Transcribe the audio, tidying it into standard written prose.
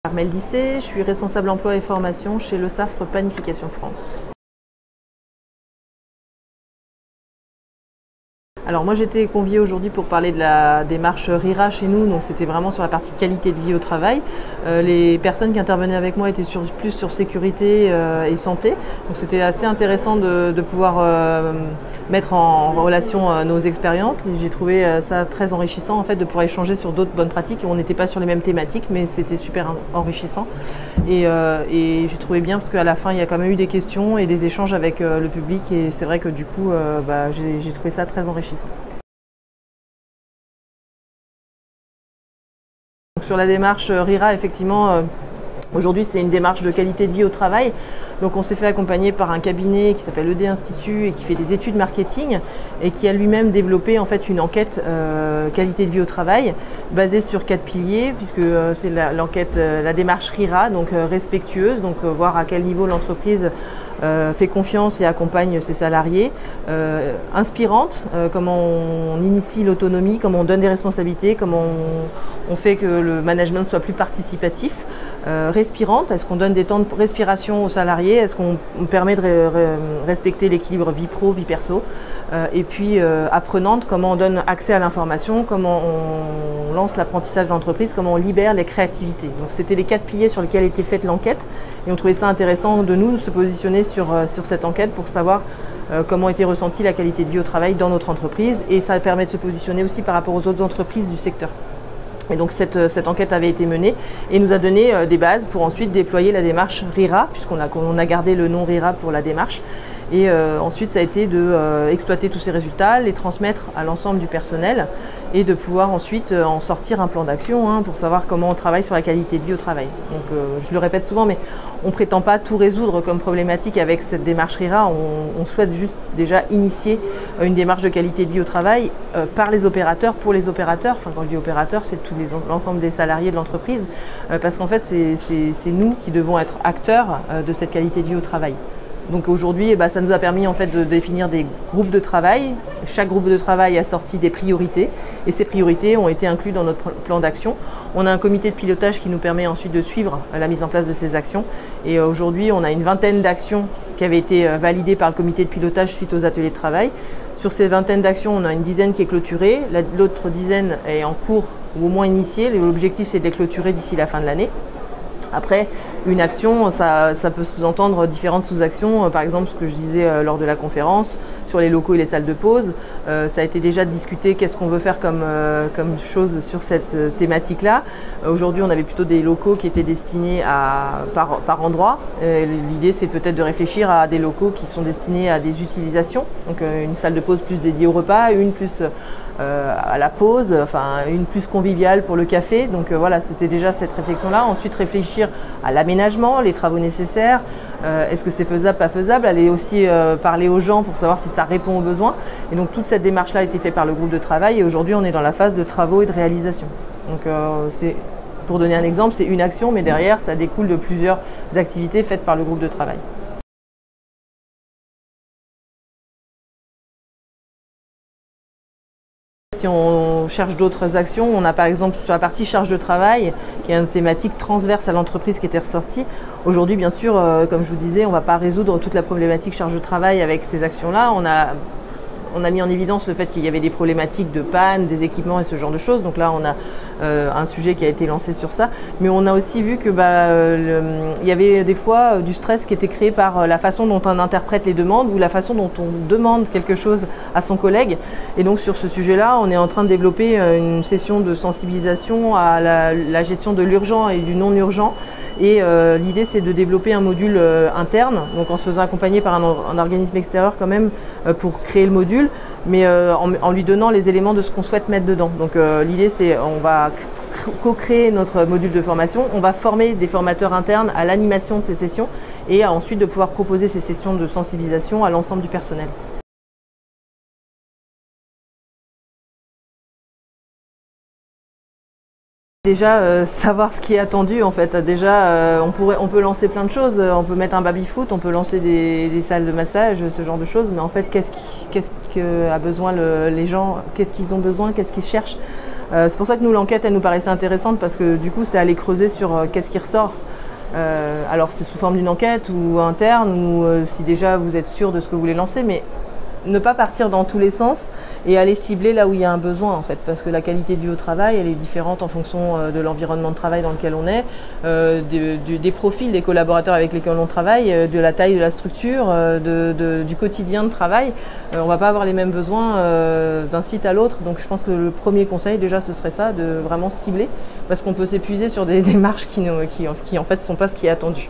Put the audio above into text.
Armelle Dissé, je suis responsable emploi et formation chez Le Safre Planification France. Alors moi j'étais conviée aujourd'hui pour parler de la démarche RIRA chez nous, donc c'était vraiment sur la partie qualité de vie au travail. Les personnes qui intervenaient avec moi étaient plus sur sécurité et santé, donc c'était assez intéressant de pouvoir mettre en relation nos expériences. J'ai trouvé ça très enrichissant en fait de pouvoir échanger sur d'autres bonnes pratiques. On n'était pas sur les mêmes thématiques, mais c'était super enrichissant et j'ai trouvé bien parce qu'à la fin il y a quand même eu des questions et des échanges avec le public et c'est vrai que du coup j'ai trouvé ça très enrichissant. Sur la démarche RIRA, effectivement, aujourd'hui c'est une démarche de qualité de vie au travail. Donc on s'est fait accompagner par un cabinet qui s'appelle ED Institut et qui fait des études marketing et qui a lui-même développé en fait une enquête qualité de vie au travail basée sur 4 piliers puisque c'est la démarche RIRA, donc respectueuse, donc voir à quel niveau l'entreprise fait confiance et accompagne ses salariés, inspirante, comment on initie l'autonomie, comment on donne des responsabilités, comment on fait que le management soit plus participatif, respirante, est-ce qu'on donne des temps de respiration aux salariés, est-ce qu'on permet de respecter l'équilibre vie pro, vie perso, et puis apprenante, comment on donne accès à l'information, comment on lance l'apprentissage d'entreprise, comment on libère les créativités. Donc c'était les 4 piliers sur lesquels était faite l'enquête et on trouvait ça intéressant de nous se positionner sur cette enquête pour savoir comment était ressentie la qualité de vie au travail dans notre entreprise et ça permet de se positionner aussi par rapport aux autres entreprises du secteur. Et donc cette enquête avait été menée et nous a donné des bases pour ensuite déployer la démarche RIRA, puisqu'on a gardé le nom RIRA pour la démarche. Et ensuite, ça a été d'exploiter tous ces résultats, les transmettre à l'ensemble du personnel et de pouvoir ensuite en sortir un plan d'action pour savoir comment on travaille sur la qualité de vie au travail. Donc je le répète souvent, mais on ne prétend pas tout résoudre comme problématique avec cette démarche RIRA. On souhaite juste déjà initier une démarche de qualité de vie au travail par les opérateurs, pour les opérateurs. Enfin, quand je dis opérateurs, c'est l'ensemble des salariés de l'entreprise, parce qu'en fait, c'est nous qui devons être acteurs de cette qualité de vie au travail. Donc aujourd'hui, ça nous a permis en fait de définir des groupes de travail. Chaque groupe de travail a sorti des priorités et ces priorités ont été incluses dans notre plan d'action. On a un comité de pilotage qui nous permet ensuite de suivre la mise en place de ces actions. Et aujourd'hui, on a une vingtaine d'actions qui avaient été validées par le comité de pilotage suite aux ateliers de travail. Sur ces vingtaines d'actions, on a une dizaine qui est clôturée, l'autre dizaine est en cours ou au moins initiée. L'objectif, c'est de les clôturer d'ici la fin de l'année. Après, une action, ça peut sous-entendre différentes sous-actions. Par exemple, ce que je disais lors de la conférence, sur les locaux et les salles de pause. Ça a été déjà discuté, qu'est-ce qu'on veut faire comme chose sur cette thématique-là. Aujourd'hui, on avait plutôt des locaux qui étaient destinés par endroit. L'idée, c'est peut-être de réfléchir à des locaux qui sont destinés à des utilisations. Donc, une salle de pause plus dédiée au repas, une plus à la pause, enfin une plus conviviale pour le café. Donc voilà, c'était déjà cette réflexion-là. Ensuite, réfléchir à l'aménagement, les travaux nécessaires. Est-ce que c'est faisable, pas faisable? Aller aussi parler aux gens pour savoir si ça répond aux besoins. Et donc toute cette démarche-là a été faite par le groupe de travail et aujourd'hui on est dans la phase de travaux et de réalisation. Donc pour donner un exemple, c'est une action, mais derrière ça découle de plusieurs activités faites par le groupe de travail. Si on cherche d'autres actions, on a par exemple sur la partie charge de travail, qui est une thématique transverse à l'entreprise qui était ressortie. Aujourd'hui, bien sûr, comme je vous disais, on ne va pas résoudre toute la problématique charge de travail avec ces actions-là. On a mis en évidence le fait qu'il y avait des problématiques de panne, des équipements et ce genre de choses. Donc là, on a un sujet qui a été lancé sur ça. Mais on a aussi vu que il y avait des fois du stress qui était créé par la façon dont on interprète les demandes ou la façon dont on demande quelque chose à son collègue. Et donc sur ce sujet-là, on est en train de développer une session de sensibilisation à la gestion de l'urgent et du non urgent. Et l'idée, c'est de développer un module interne, donc en se faisant accompagner par un organisme extérieur quand même pour créer le module, mais en lui donnant les éléments de ce qu'on souhaite mettre dedans. Donc l'idée, c'est on va co-créer notre module de formation, on va former des formateurs internes à l'animation de ces sessions et ensuite de pouvoir proposer ces sessions de sensibilisation à l'ensemble du personnel. Déjà, savoir ce qui est attendu en fait. Déjà, on peut lancer plein de choses. On peut mettre un baby-foot, on peut lancer des salles de massage, ce genre de choses. Mais en fait, qu'est-ce que a besoin les gens? Qu'est-ce qu'ils ont besoin? Qu'est-ce qu'ils cherchent? C'est pour ça que nous, l'enquête, elle nous paraissait intéressante parce que du coup, c'est aller creuser sur qu'est-ce qui ressort. Alors c'est sous forme d'une enquête ou interne ou si déjà vous êtes sûr de ce que vous voulez lancer, mais ne pas partir dans tous les sens et aller cibler là où il y a un besoin en fait, parce que la qualité de vie au travail elle est différente en fonction de l'environnement de travail dans lequel on est, des profils des collaborateurs avec lesquels on travaille, de la taille de la structure, du quotidien de travail. On ne va pas avoir les mêmes besoins d'un site à l'autre, donc je pense que le premier conseil déjà ce serait ça, de vraiment cibler, parce qu'on peut s'épuiser sur des démarches qui en fait ne sont pas ce qui est attendu.